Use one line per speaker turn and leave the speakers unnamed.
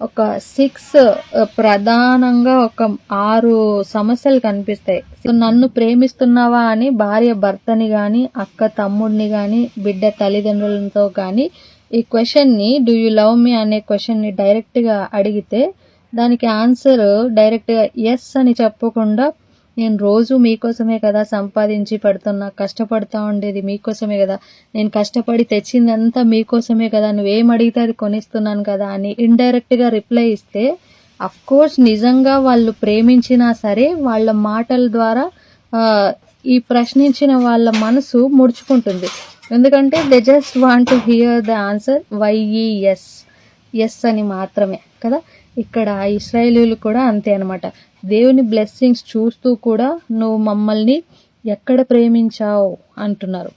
ఒక 6 ప్రధానంగా ఒక 6 సమస్యలు కనిపిస్తాయి. సో నన్ను ప్రేమిస్తున్నావా అని భార్య భర్తని గాని, అక్క తమ్ముడిని గాని, బిడ్డ తల్లిదండ్రులతో గాని ఈ క్వశ్చన్ని డూ యూ లవ్ మీ అనే క్వశ్చన్ని డైరెక్ట్గా అడిగితే దానికి ఆన్సర్ డైరెక్ట్గా ఎస్ అని చెప్పకుండా, నేను రోజు మీకోసమే కదా సంపాదించి పెడుతున్నా, కష్టపడతా ఉండేది మీకోసమే కదా, నేను కష్టపడి తెచ్చిందంతా మీకోసమే కదా, నువ్వేం అడిగితే అది కొనిస్తున్నాను కదా అని ఇండైరెక్ట్గా రిప్లై ఇస్తే అఫ్ కోర్స్ నిజంగా వాళ్ళు ప్రేమించినా సరే వాళ్ళ మాటల ద్వారా ఈ ప్రశ్నించిన వాళ్ళ మనసు ముడుచుకుంటుంది. ఎందుకంటే they just want to hear the answer YES, yes అని మాత్రమే కదా. ఇక్కడ ఇశ్రాయేలీయులు కూడా అంతే అనమాట. దేవుని బ్లెస్సింగ్స్ చూస్తూ కూడా నువ్వు మమ్మల్ని ఎక్కడ ప్రేమించావు అంటున్నారు.